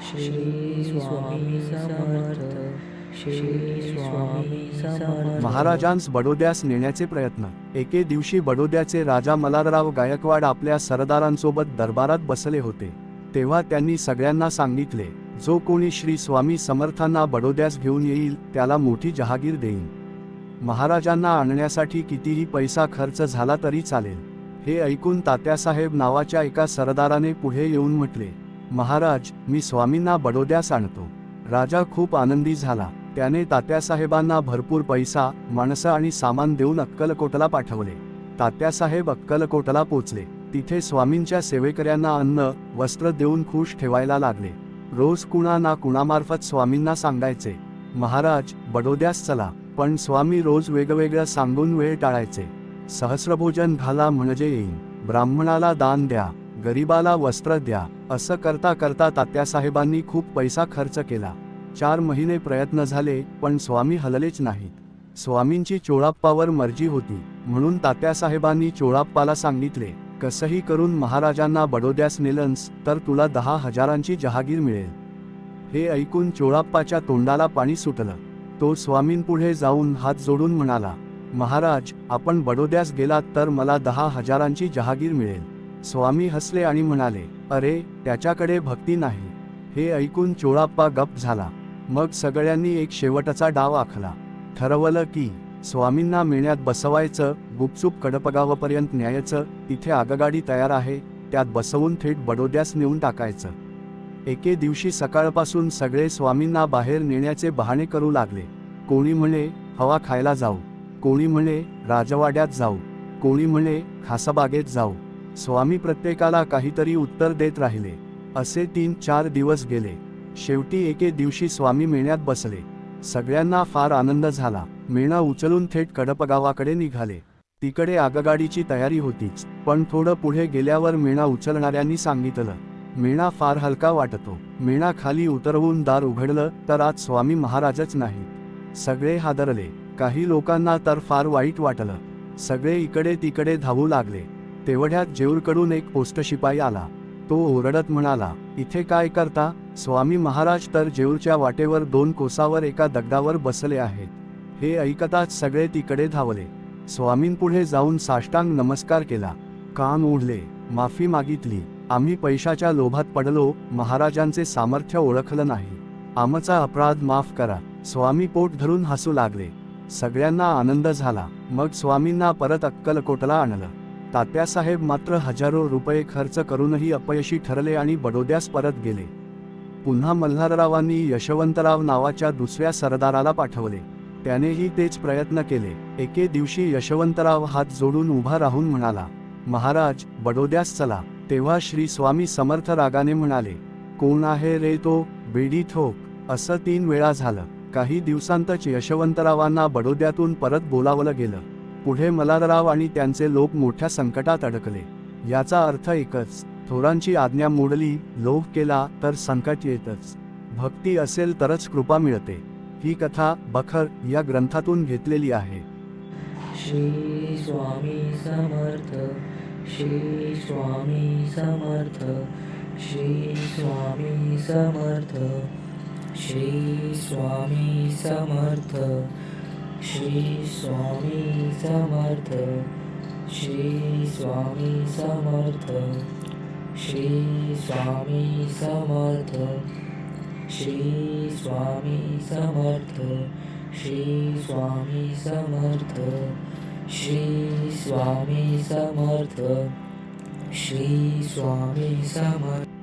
श्री स्वामी समर्थ. श्री स्वामी समर्थ. महाराजांस बडोद्यास नेण्याचे प्रयत्न. एके दिवशी बडोद्याचे राजा मल्हारराव गायकवाड आपल्या सरदारांसोबत दरबारात बसले होते. तेव्हा त्यांनी सगळ्यांना सांगितले, जो कोणी श्री स्वामी समर्थांना बडोद्यास घेऊन येईल त्याला मोठी जहागीर देईन. महाराजांना आणण्यासाठी कितीही पैसा खर्च झाला तरी चालेल. हे ऐकून तात्यासाहेब नावाच्या एका सरदाराने पुढे येऊन म्हटले, महाराज, मी स्वामींना बडोद्यास आणतो. राजा खूप आनंदी झाला. त्याने तात्यासाहेबांना भरपूर पैसा, माणसं आणि सामान देऊन अक्कलकोटला पाठवले. तात्यासाहेब अक्कलकोटला पोचले. तिथे स्वामींच्या सेवेकऱ्यांना अन्न, वस्त्र देऊन खुश ठेवायला लागले. रोज कुणा ना कुणामार्फत स्वामींना सांगायचे, महाराज, बडोद्यास चला. पण स्वामी रोज वेगवेगळं सांगून वेळ टाळायचे. सहस्रभोजन घाला म्हणजे येईन, ब्राह्मणाला दान द्या, गरीबाला वस्त्र द्या. असं करता करता तात्यासाहेबांनी खूप पैसा खर्च केला. 4 महिने प्रयत्न झाले पण स्वामी हललेच नाहीत. स्वामींची चोळाप्पावर मर्जी होती म्हणून तात्यासाहेबांनी चोळाप्पाला सांगितले, कसंही करून महाराजांना बडोद्यास नेलंस तर तुला 10,000ची जहागीर मिळेल. हे ऐकून चोळाप्पाच्या तोंडाला पाणी सुटलं. तो स्वामींपुढे जाऊन हात जोडून म्हणाला, महाराज, आपण बडोद्यास गेलात तर मला 10,000ची जहागीर मिळेल. स्वामी हसले आणि म्हणाले, अरे, त्याच्याकडे भक्ती नाही. हे ऐकून चोळाप्पा गप्प झाला. मग सगळ्यांनी एक शेवटचा डाव आखला. ठरवलं की स्वामींना मेण्यात बसवायचं, गुपचूप कडपगावापर्यंत न्यायचं. तिथे आगगाडी तयार आहे, त्यात बसवून थेट बडोद्यास नेऊन टाकायचं. एके दिवशी सकाळपासून सगळे स्वामींना बाहेर नेण्याचे बहाणे करू लागले. कोणी म्हणे हवा खायला जाऊ, कोणी म्हणे राजवाड्यात जाऊ, कोणी म्हणे खासाबागेत जाऊ. स्वामी प्रत्येकाला काहीतरी उत्तर देत राहिले. असे 3-4 दिवस गेले. शेवटी एके दिवशी स्वामी मेण्यात बसले. सगळ्यांना फार आनंद झाला. मेणा उचलून थेट कडपगावाकडे निघाले. तिकडे आगगाडीची तयारी होतीच, पण थोडं पुढे गेल्यावर मेणा उचलणाऱ्यांनी सांगितलं, मेणा फार हलका वाटतो. मेणा खाली उतरवून दार उघडलं तर आत स्वामी महाराजच नाही. सगळे हादरले. काही लोकांना तर फार वाईट वाटलं. सगळे इकडे तिकडे धावू लागले. तेवढ्यात जेऊरकडून एक पोस्ट शिपाई आला. तो ओरडत म्हणाला, इथे काय करता? स्वामी महाराज तर जेऊरच्या वाटेवर 2 कोसावर एका दगडावर बसले आहेत. हे ऐकताच सगळे तिकडे धावले. स्वामींपुढे जाऊन साष्टांग नमस्कार केला. कान ओढले, माफी मागितली. आम्ही पैशाच्या लोभात पडलो, महाराजांचे सामर्थ्य ओळखलं नाही. आमचा अपराध माफ करा. स्वामी पोट धरून हसू लागले. सगळ्यांना आनंद झाला. मग स्वामींना परत अक्कलकोटला आणलं. तात्यासाहेब मात्र हजारो रुपये खर्च करूनही अपयशी ठरले आणि बडोद्यास परत गेले. पुन्हा मल्हाररावांनी यशवंतराव नावाच्या दुसऱ्या सरदाराला पाठवले. त्यानेही तेच प्रयत्न केले. एके दिवशी यशवंतराव हात जोडून उभा राहून म्हणाला, महाराज, बडोद्यास चला. तेव्हा श्री स्वामी समर्थ रागाने म्हणाले, कोण आहे रे तो, बेडी ठोक. असं 3 वेळा झालं. काही दिवसांतच यशवंतरावांना बडोद्यातून परत बोलावलं गेलं. पुढे मल्हारराव आणि त्यांचे लोक मोठ्या संकटात अडकले. याचा अर्थ एकच, थोरांची आज्ञा मोडली, लोभ केला तर संकट येतच. भक्ती असेल तरच कृपा मिळते. ही कथा बखर या ग्रंथातून घेतलेली आहे. श्री स्वामी समर्थ. श्री स्वामी समर्थ. श्री स्वामी समर्थ. श्री स्वामी समर्थ. श्री स्वामी समर्थ. श्री स्वामी समर्थ. श्री स्वामी समर्थ. श्री स्वामी समर्थ. श्री स्वामी समर्थ. श्री स्वामी समर्थ. श्री स्वामी समर्थ.